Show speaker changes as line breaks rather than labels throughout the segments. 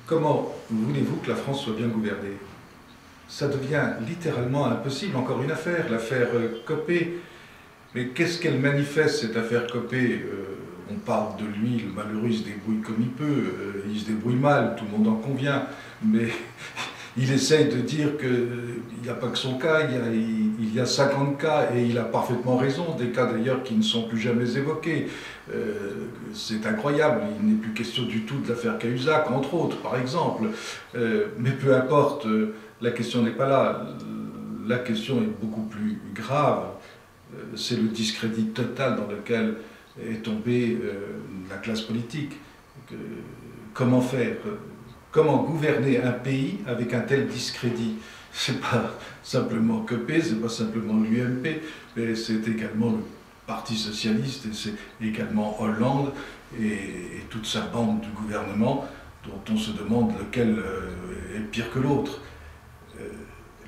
Comment voulez-vous que la France soit bien gouvernée? Ça devient littéralement impossible. Encore une affaire, l'affaire Copé. Mais qu'est-ce qu'elle manifeste, cette affaire Copé? On parle de lui, le malheureux, il se débrouille comme il peut, il se débrouille mal, tout le monde en convient, mais il essaye de dire qu'il n'y a pas que son cas, il y a 50 cas, et il a parfaitement raison, des cas d'ailleurs qui ne sont plus jamais évoqués. C'est incroyable, il n'est plus question du tout de l'affaire Cahuzac, entre autres, par exemple. Mais peu importe, la question n'est pas là. La question est beaucoup plus grave. C'est le discrédit total dans lequel est tombée la classe politique. Comment faire? Comment gouverner un pays avec un tel discrédit? C'est pas simplement Copé, c'est pas simplement l'UMP, mais c'est également le Parti socialiste, et c'est également Hollande et toute sa bande du gouvernement, dont on se demande lequel est pire que l'autre.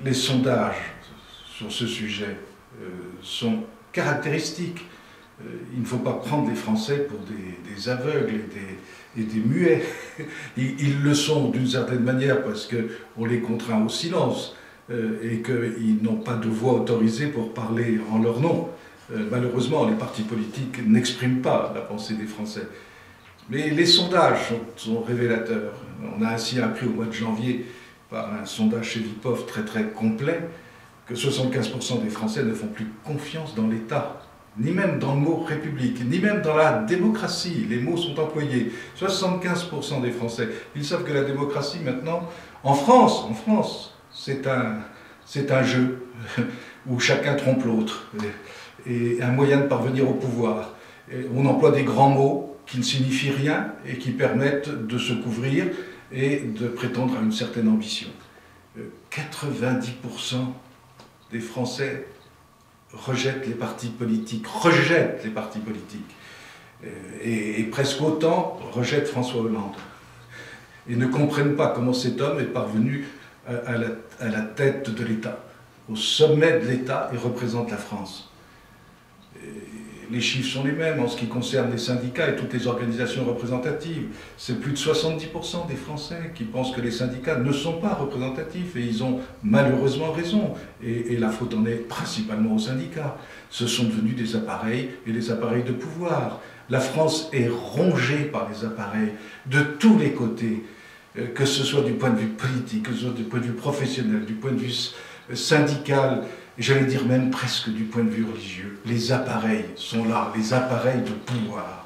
Les sondages sur ce sujet sont caractéristiques. Il ne faut pas prendre les Français pour des aveugles et des muets. Ils le sont d'une certaine manière parce qu'on les contraint au silence et qu'ils n'ont pas de voix autorisée pour parler en leur nom. Malheureusement, les partis politiques n'expriment pas la pensée des Français. Mais les sondages sont révélateurs. On a ainsi appris au mois de janvier, par un sondage chez Vipov très complet, que 75% des Français ne font plus confiance dans l'État, ni même dans le mot République, ni même dans la démocratie. Les mots sont employés. 75% des Français, ils savent que la démocratie maintenant, en France, c'est un jeu où chacun trompe l'autre, et un moyen de parvenir au pouvoir. Et on emploie des grands mots qui ne signifient rien et qui permettent de se couvrir et de prétendre à une certaine ambition. 90% des Français rejettent les partis politiques, et presque autant rejettent François Hollande, et ne comprennent pas comment cet homme est parvenu à la tête de l'État, au sommet de l'État, et représente la France. Les chiffres sont les mêmes en ce qui concerne les syndicats et toutes les organisations représentatives. C'est plus de 70% des Français qui pensent que les syndicats ne sont pas représentatifs, et ils ont malheureusement raison. Et la faute en est principalement aux syndicats. Ce sont devenus des appareils, et des appareils de pouvoir. La France est rongée par les appareils de tous les côtés, que ce soit du point de vue politique, que ce soit du point de vue professionnel, du point de vue syndical, j'allais dire même presque du point de vue religieux. Les appareils sont là, les appareils de pouvoir.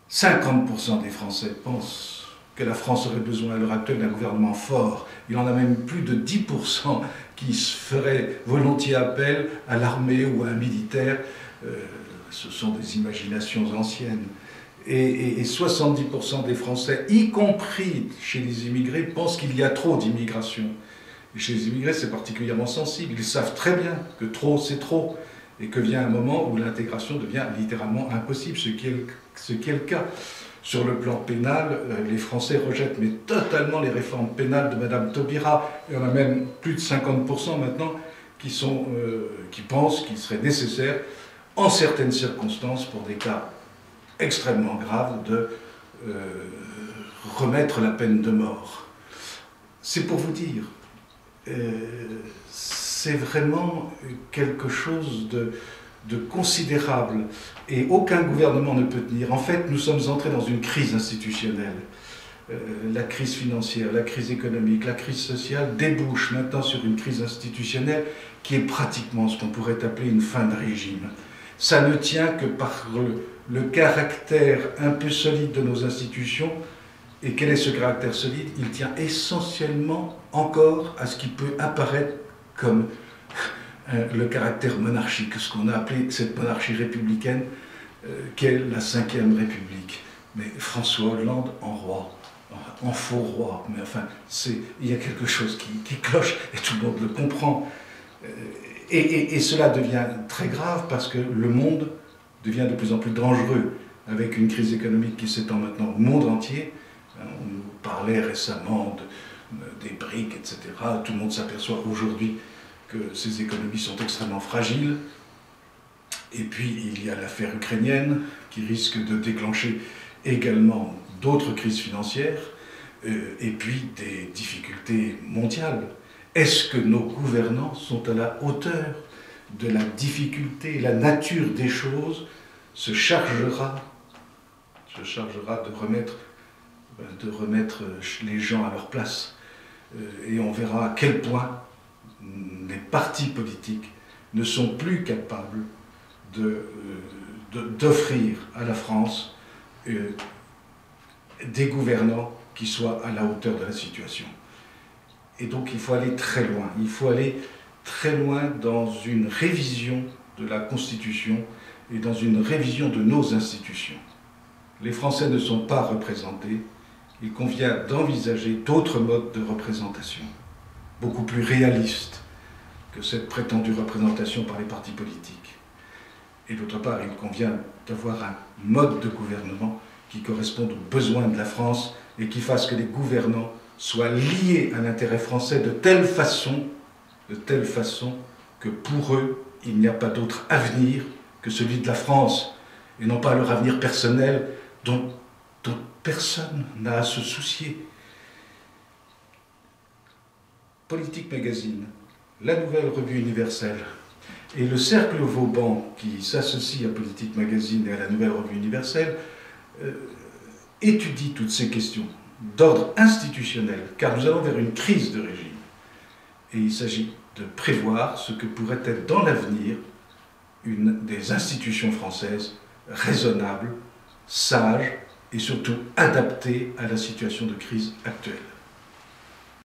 50% des Français pensent que la France aurait besoin à l'heure actuelle d'un gouvernement fort. Il en a même plus de 10% qui se feraient volontiers appel à l'armée ou à un militaire. Ce sont des imaginations anciennes. Et 70% des Français, y compris chez les immigrés, pensent qu'il y a trop d'immigration. Et chez les immigrés, c'est particulièrement sensible. Ils savent très bien que trop, c'est trop, et que vient un moment où l'intégration devient littéralement impossible, ce qui est le cas. Sur le plan pénal, les Français rejettent mais totalement les réformes pénales de Mme Taubira. Il y en a même plus de 50% maintenant qui pensent qu'il serait nécessaire, en certaines circonstances, pour des cas extrêmement graves, de remettre la peine de mort. C'est pour vous dire. C'est vraiment quelque chose de considérable, et aucun gouvernement ne peut tenir. En fait, nous sommes entrés dans une crise institutionnelle. La crise financière, la crise économique, la crise sociale débouchent maintenant sur une crise institutionnelle qui est pratiquement ce qu'on pourrait appeler une fin de régime. Ça ne tient que par le caractère un peu solide de nos institutions. Et quel est ce caractère solide? Il tient essentiellement encore à ce qui peut apparaître comme le caractère monarchique, ce qu'on a appelé cette monarchie républicaine, qu'est la Ve République. Mais François Hollande en roi, en faux roi, mais enfin, il y a quelque chose qui cloche, et tout le monde le comprend. Et cela devient très grave parce que le monde devient de plus en plus dangereux, avec une crise économique qui s'étend maintenant au monde entier. On nous parlait récemment des BRICS, etc. Tout le monde s'aperçoit aujourd'hui que ces économies sont extrêmement fragiles. Et puis il y a l'affaire ukrainienne qui risque de déclencher également d'autres crises financières. et puis des difficultés mondiales. Est-ce que nos gouvernants sont à la hauteur de la difficulté? La nature des choses se chargera de remettre les gens à leur place. Et on verra à quel point les partis politiques ne sont plus capables d'offrir à la France des gouvernants qui soient à la hauteur de la situation. Et donc il faut aller très loin. Il faut aller très loin dans une révision de la Constitution et dans une révision de nos institutions. Les Français ne sont pas représentés. Il convient d'envisager d'autres modes de représentation, beaucoup plus réalistes que cette prétendue représentation par les partis politiques. Et d'autre part, il convient d'avoir un mode de gouvernement qui corresponde aux besoins de la France et qui fasse que les gouvernants soient liés à l'intérêt français de telle façon que pour eux, il n'y a pas d'autre avenir que celui de la France, et non pas leur avenir personnel dont personne n'a à se soucier. Politique Magazine, la nouvelle revue universelle et le Cercle Vauban qui s'associe à Politique Magazine et à la nouvelle revue universelle étudie toutes ces questions d'ordre institutionnel, car nous allons vers une crise de régime. Et il s'agit de prévoir ce que pourrait être dans l'avenir des institutions françaises raisonnables, sages et surtout adaptées à la situation de crise actuelle.